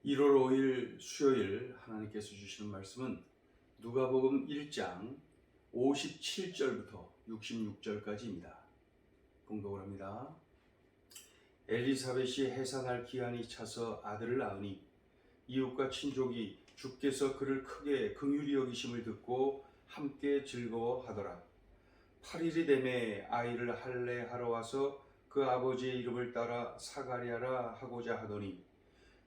1월 5일 수요일 하나님께서 주시는 말씀은 누가복음 1장 57절부터 66절까지입니다. 봉독을 합니다. 엘리사벳이 해산할 기한이 차서 아들을 낳으니 이웃과 친족이 주께서 그를 크게 긍휼히 여기심을 듣고 함께 즐거워하더라. 8일이 되매 아이를 할례하러 와서 그 아버지의 이름을 따라 사가랴라 하고자 하더니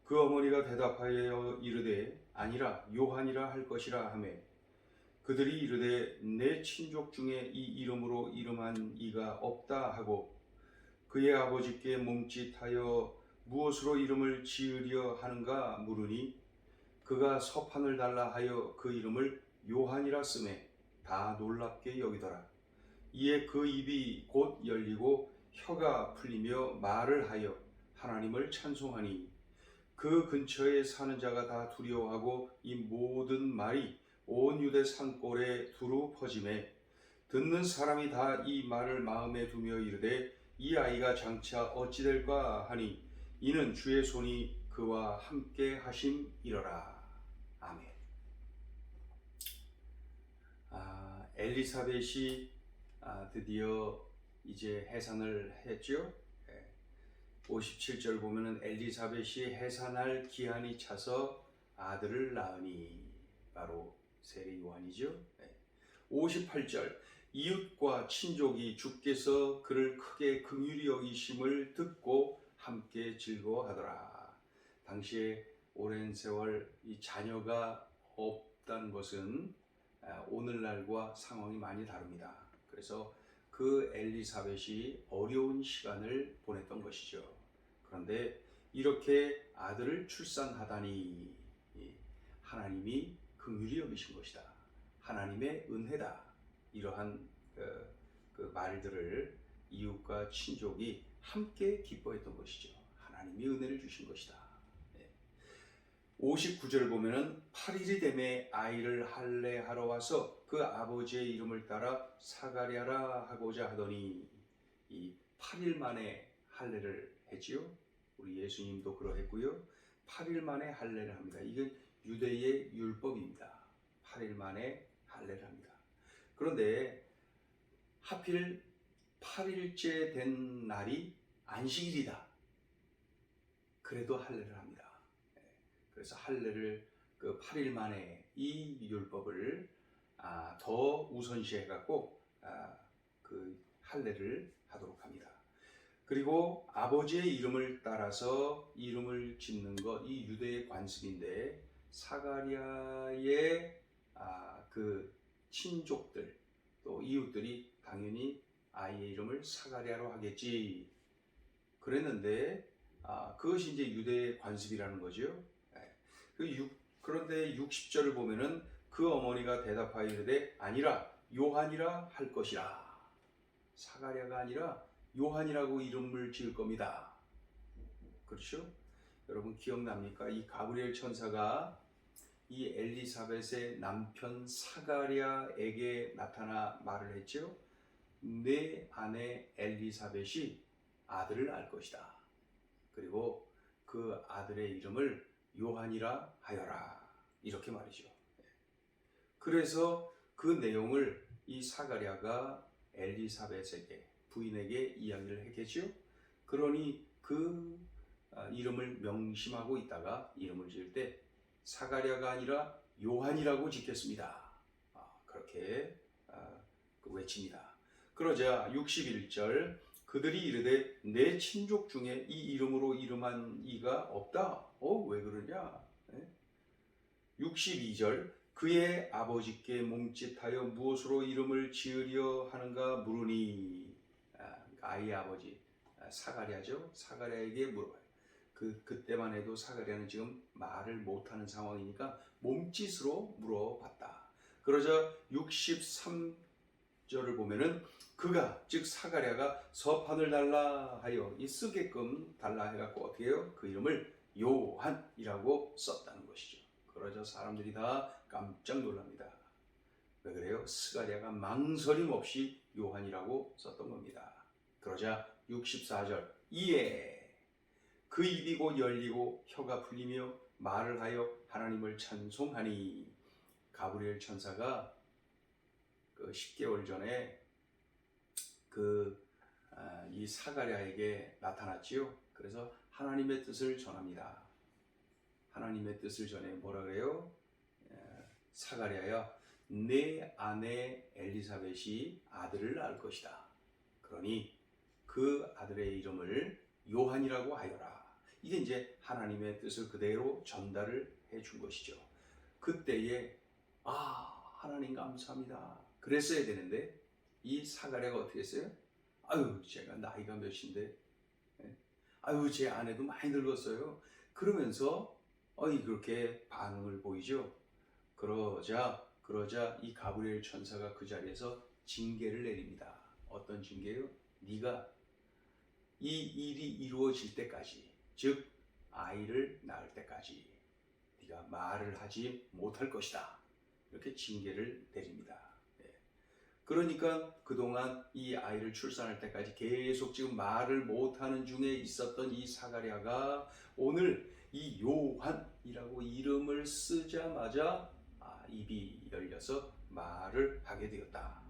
그 어머니가 대답하여 이르되 아니라 요한이라 할 것이라 하매 그들이 이르되 내 친족 중에 이 이름으로 이름한 이가 없다 하고 그의 아버지께 몸짓하여 무엇으로 이름을 지으려 하는가 물으니 그가 서판을 달라 하여 그 이름을 요한이라 쓰매 다 놀랍게 여기더라. 이에 그 입이 곧 열리고 혀가 풀리며 말을 하여 하나님을 찬송하니 그 근처에 사는 자가 다 두려워하고 이 모든 말이 온 유대 산골에 두루 퍼지매 듣는 사람이 다 이 말을 마음에 두며 이르되 이 아이가 장차 어찌 될까 하니 이는 주의 손이 그와 함께 하심이러라. 아멘. 엘리사벳이 드디어 이제 해산을 했죠. 57절 보면은 엘리사벳이 해산할 기한이 차서 아들을 낳으니 바로 세례 요한이죠. 58절 이웃과 친족이 주께서 그를 크게 긍휼히 여기심을 듣고 함께 즐거워하더라. 당시에 오랜 세월 이 자녀가 없다는 것은 오늘날과 상황이 많이 다릅니다. 그래서 그 엘리사벳이 어려운 시간을 보냈던 것이죠. 그런데 이렇게 아들을 출산하다니 하나님이 긍휼히 여기신 것이다. 하나님의 은혜다. 이러한 그 말들을 이웃과 친족이 함께 기뻐했던 것이죠. 하나님이 은혜를 주신 것이다. 59절 보면은 8일이 되매 아이를 할례하러 와서 그 아버지의 이름을 따라 사가랴라 하고자 하더니 이 8일 만에 할례를 했지요. 우리 예수님도 그러했고요. 8일 만에 할례를 합니다. 이건 유대의 율법입니다. 8일 만에 할례를 합니다. 그런데 하필 8일째 된 날이 안식일이다. 그래도 할례를 합니다. 그래서 할례를 그 8일 만에 이 율법을 더 우선시해 갖고 그 할례를 하도록 합니다. 그리고 아버지의 이름을 따라서 이름을 짓는 것, 이 유대의 관습인데 사가랴의 그 친족들 또 이웃들이 당연히 아이의 이름을 사가랴로 하겠지 그랬는데 그것이 이제 유대의 관습이라는 거죠. 그런데 60절을 보면은 그 어머니가 대답하여 이르되 아니라 요한이라 할 것이라. 사가랴가 아니라 요한이라고 이름을 지을 겁니다. 그렇죠? 여러분 기억납니까? 이 가브리엘 천사가 이 엘리사벳의 남편 사가랴에게 나타나 말을 했죠. 내 아내 엘리사벳이 아들을 낳을 것이다. 그리고 그 아들의 이름을 요한이라 하여라. 이렇게 말이죠. 그래서 그 내용을 이 사가랴가 엘리사벳에게 부인에게 이야기를 했겠죠. 그러니 그 이름을 명심하고 있다가 이름을 지을 때 사가랴가 아니라 요한이라고 짓겠습니다. 그렇게 외칩니다. 그러자 61절 그들이 이르되 내 친족 중에 이 이름으로 이름한 이가 없다. 왜 그러냐? 62절 그의 아버지께 몸짓하여 무엇으로 이름을 지으려 하는가 물으니 아이의 아버지 사가랴죠. 사가랴에게 물어봐요. 그때만 해도 사가랴는 지금 말을 못하는 상황이니까 몸짓으로 물어봤다. 그러자 63절을 보면은 그가 즉 사가랴가 서판을 달라 하여 쓰게끔 달라 해갖고 어떻게 해요? 그 이름을 요한이라고 썼다는 것이죠. 그러자 사람들이 다 깜짝 놀랍니다. 왜 그래요? 스가랴가 망설임 없이 요한이라고 썼던 겁니다. 그러자 64절 이에 그 입이 곧 열리고 혀가 풀리며 말을 하여 하나님을 찬송하니. 가브리엘 천사가 그 10개월 전에 이 사가랴에게 나타났지요. 그래서 하나님의 뜻을 전합니다. 하나님의 뜻을 전해 뭐라 그래요? 사가랴야, 내 아내 엘리사벳이 아들을 낳을 것이다. 그러니 그 아들의 이름을 요한이라고 하여라. 이게 이제 하나님의 뜻을 그대로 전달을 해준 것이죠. 그때에 하나님 감사합니다 그랬어야 되는데 이 사가랴가 어떻게 했어요? 아유, 제가 나이가 몇인데, 아유, 제 아내도 많이 늙었어요. 그러면서 그렇게 반응을 보이죠. 그러자 이 가브리엘 천사가 그 자리에서 징계를 내립니다. 어떤 징계요? 네가 이 일이 이루어질 때까지, 즉 아이를 낳을 때까지 네가 말을 하지 못할 것이다. 이렇게 징계를 내립니다. 그러니까 그동안 이 아이를 출산할 때까지 계속 지금 말을 못하는 중에 있었던 이 사가랴가 오늘 이 요한이라고 이름을 쓰자마자 입이 열려서 말을 하게 되었다.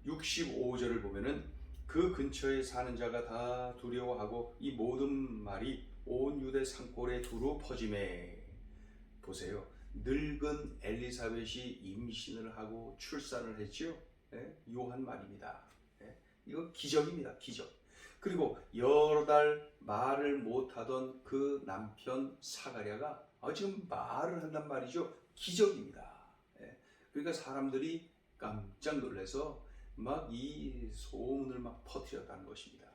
65절을 보면은 그 근처에 사는 자가 다 두려워하고 이 모든 말이 온 유대 산골에 두루 퍼지매. 보세요. 늙은 엘리사벳이 임신을 하고 출산을 했지요. 요한 말입니다. 이거 기적입니다. 기적. 그리고 여러 달 말을 못하던 그 남편 사가랴가 지금 말을 한단 말이죠. 기적입니다. 그러니까 사람들이 깜짝 놀라서 막 이 소문을 막 퍼뜨렸다는 것입니다.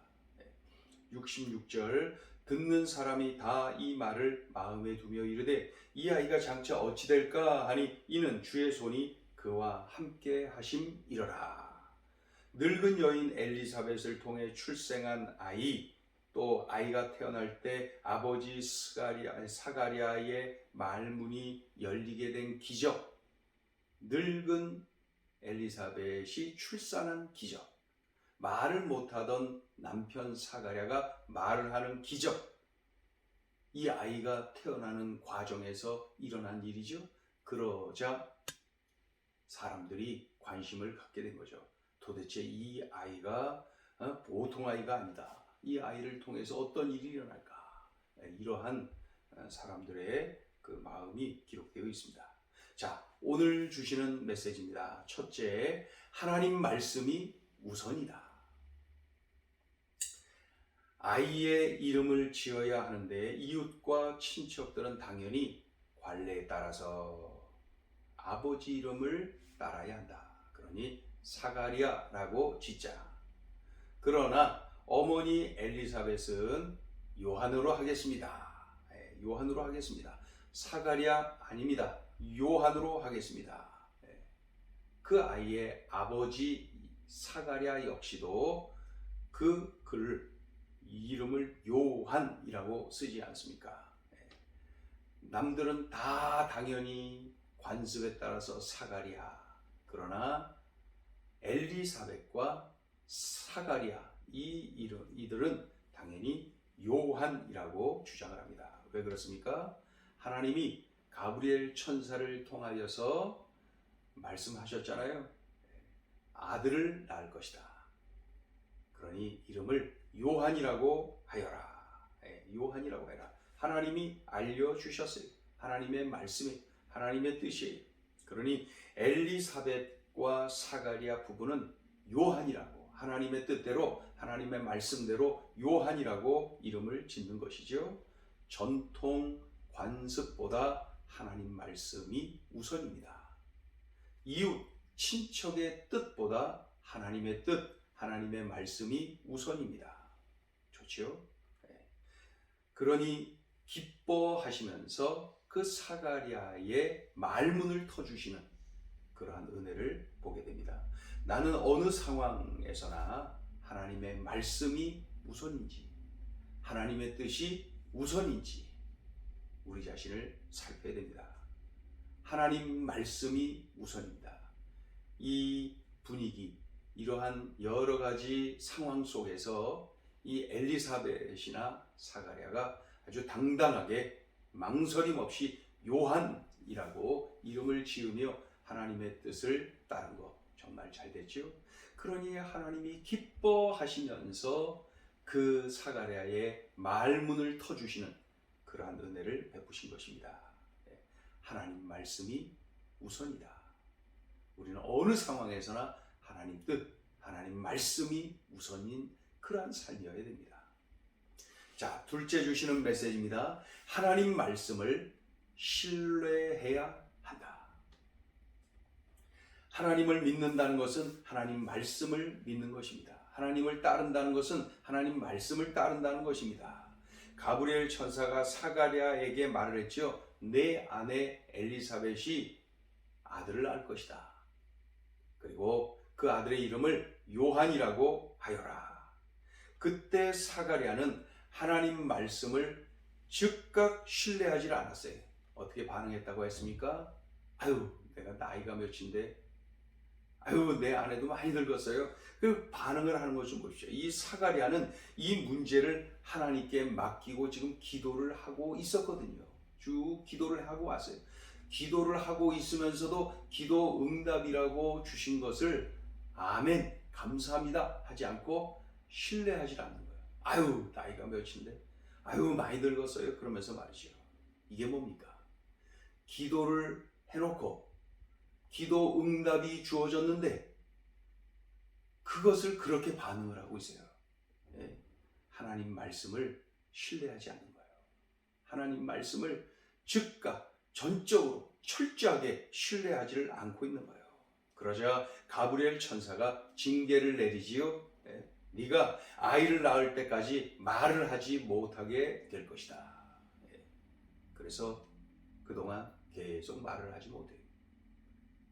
66절, 듣는 사람이 다 이 말을 마음에 두며 이르되 이 아이가 장차 어찌 될까 하니 이는 주의 손이 그와 함께 하심이러라. 늙은 여인 엘리사벳을 통해 출생한 아이, 또 아이가 태어날 때 아버지 사가랴의 말문이 열리게 된 기적, 늙은 엘리사벳이 출산한 기적, 말을 못하던 남편 사가랴가 말을 하는 기적, 이 아이가 태어나는 과정에서 일어난 일이죠. 그러자 사람들이 관심을 갖게 된 거죠. 도대체 이 아이가 보통 아이가 아니다. 이 아이를 통해서 어떤 일이 일어날까? 이러한 사람들의 그 마음이 기록되어 있습니다. 자, 오늘 주시는 메시지입니다. 첫째, 하나님 말씀이 우선이다. 아이의 이름을 지어야 하는데 이웃과 친척들은 당연히 관례에 따라서 아버지 이름을 따라야 한다. 그러니 사가랴라고 짓자. 그러나 어머니 엘리사벳은 요한으로 하겠습니다. 요한으로 하겠습니다. 사가랴 아닙니다. 요한으로 하겠습니다. 그 아이의 아버지 사가랴 역시도 그 글을 이름을 요한이라고 쓰지 않습니까? 남들은 다 당연히 관습에 따라서 사가랴, 그러나 엘리사벳과 사가랴 이들은 당연히 요한이라고 주장을 합니다. 왜 그렇습니까? 하나님이 가브리엘 천사를 통하여서 말씀하셨잖아요. 아들을 낳을 것이다. 그러니 이름을 요한이라고 하여라. 요한이라고 해라. 하나님이 알려주셨어요. 하나님의 말씀이, 하나님의 뜻이. 그러니 엘리사벳과 사가랴 부부는 요한이라고, 하나님의 뜻대로, 하나님의 말씀대로 요한이라고 이름을 짓는 것이죠. 전통 관습보다 하나님 말씀이 우선입니다. 이웃, 친척의 뜻보다 하나님의 뜻, 하나님의 말씀이 우선입니다. 좋죠? 그러니 기뻐하시면서 그 사가랴의 말문을 터주시는 그러한 은혜를 보게 됩니다. 나는 어느 상황에서나 하나님의 말씀이 우선인지, 하나님의 뜻이 우선인지 우리 자신을 살펴야 됩니다. 하나님 말씀이 우선입니다. 이 분위기, 이러한 여러 가지 상황 속에서 이 엘리사벳이나 사가랴가 아주 당당하게 망설임 없이 요한이라고 이름을 지으며 하나님의 뜻을 따른 거 정말 잘 됐죠. 그러니 하나님이 기뻐하시면서 그 사가랴의 말문을 터주시는 그러한 은혜를 베푸신 것입니다. 하나님 말씀이 우선이다. 우리는 어느 상황에서나 하나님 뜻, 하나님 말씀이 우선인 그러한 삶이어야 됩니다. 자, 둘째 주시는 메시지입니다. 하나님 말씀을 신뢰해야 한다. 하나님을 믿는다는 것은 하나님 말씀을 믿는 것입니다. 하나님을 따른다는 것은 하나님 말씀을 따른다는 것입니다. 가브리엘 천사가 사가랴에게 말을 했죠. 내 아내 엘리사벳이 아들을 낳을 것이다. 그리고 그 아들의 이름을 요한이라고 하여라. 그때 사가랴는 하나님 말씀을 즉각 신뢰하지 않았어요. 어떻게 반응했다고 했습니까? 아유, 내가 나이가 몇인데, 아유, 내 아내도 많이 늙었어요. 그 반응을 하는 것 좀 보십시오. 이 사가랴는 이 문제를 하나님께 맡기고 지금 기도를 하고 있었거든요. 쭉 기도를 하고 왔어요. 기도를 하고 있으면서도 기도 응답이라고 주신 것을 아멘, 감사합니다 하지 않고 신뢰하지 않는 거예요. 아유, 나이가 몇인데, 아유, 많이 늙었어요. 그러면서 말이죠. 이게 뭡니까? 기도를 해놓고 기도 응답이 주어졌는데 그것을 그렇게 반응을 하고 있어요. 하나님 말씀을 신뢰하지 않는 거예요. 하나님 말씀을 즉각 전적으로 철저하게 신뢰하지를 않고 있는 거예요. 그러자 가브리엘 천사가 징계를 내리지요. 네가 아이를 낳을 때까지 말을 하지 못하게 될 것이다. 그래서 그동안 계속 말을 하지 못해요.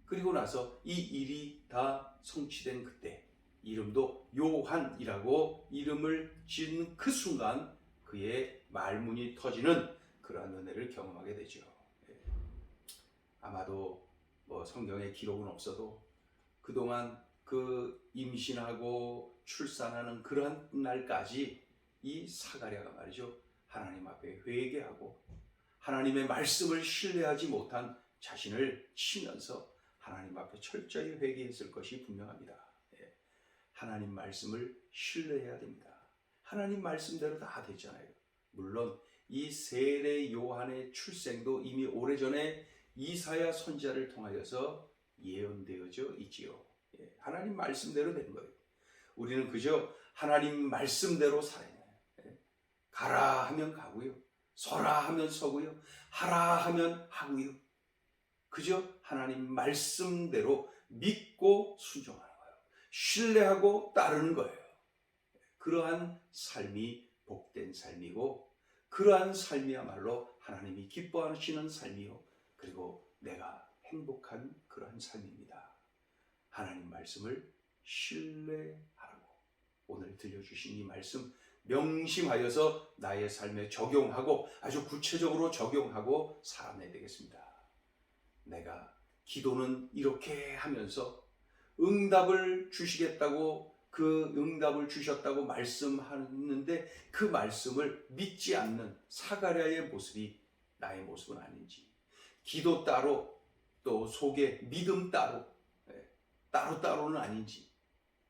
그리고 나서 이 일이 다 성취된 그때 이름도 요한이라고 이름을 짓는 그 순간 그의 말문이 터지는 그러한 은혜를 경험하게 되죠. 아마도 뭐 성경에 기록은 없어도 그동안 그 임신하고 출산하는 그러한 날까지 이 사가랴가 말이죠. 하나님 앞에 회개하고 하나님의 말씀을 신뢰하지 못한 자신을 치면서 하나님 앞에 철저히 회개했을 것이 분명합니다. 하나님 말씀을 신뢰해야 됩니다. 하나님 말씀대로 다 됐잖아요. 물론 이 세례 요한의 출생도 이미 오래전에 이사야 선지자를 통하여서 예언되어져 있지요. 하나님 말씀대로 된 거예요. 우리는 그저 하나님 말씀대로 살아요. 가라 하면 가고요. 서라 하면 서고요. 하라 하면 하고요. 그저 하나님 말씀대로 믿고 순종하는 거예요. 신뢰하고 따르는 거예요. 그러한 삶이 복된 삶이고 그러한 삶이야말로 하나님이 기뻐하시는 삶이요. 그리고 내가 행복한 그러한 삶입니다. 하나님 말씀을 신뢰하라고 오늘 들려주신 이 말씀 명심하여서 나의 삶에 적용하고 아주 구체적으로 적용하고 살아내야 되겠습니다. 내가 기도는 이렇게 하면서 응답을 주시겠다고 그 응답을 주셨다고 말씀하는데 그 말씀을 믿지 않는 사가랴의 모습이 나의 모습은 아닌지 기도 따로 또 속에 믿음 따로 따로따로는 아닌지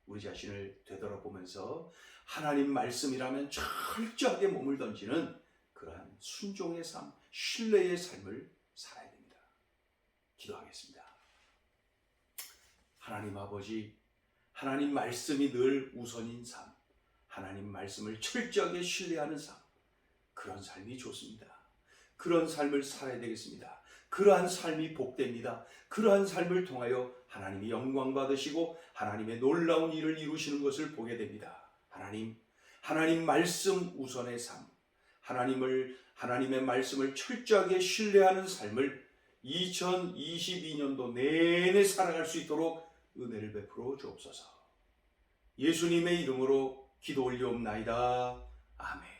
우리 자신을 되돌아보면서 하나님 말씀이라면 철저하게 몸을 던지는 그러한 순종의 삶, 신뢰의 삶을 살아야 됩니다. 기도하겠습니다. 하나님 아버지, 하나님 말씀이 늘 우선인 삶, 하나님 말씀을 철저하게 신뢰하는 삶, 그런 삶이 좋습니다. 그런 삶을 살아야 되겠습니다. 그러한 삶이 복됩니다. 그러한 삶을 통하여 하나님이 영광 받으시고 하나님의 놀라운 일을 이루시는 것을 보게 됩니다. 하나님 말씀 우선의 삶, 하나님의 말씀을 철저하게 신뢰하는 삶을 2022년도 내내 살아갈 수 있도록 은혜를 베풀어 주옵소서. 예수님의 이름으로 기도 올리옵나이다. 아멘.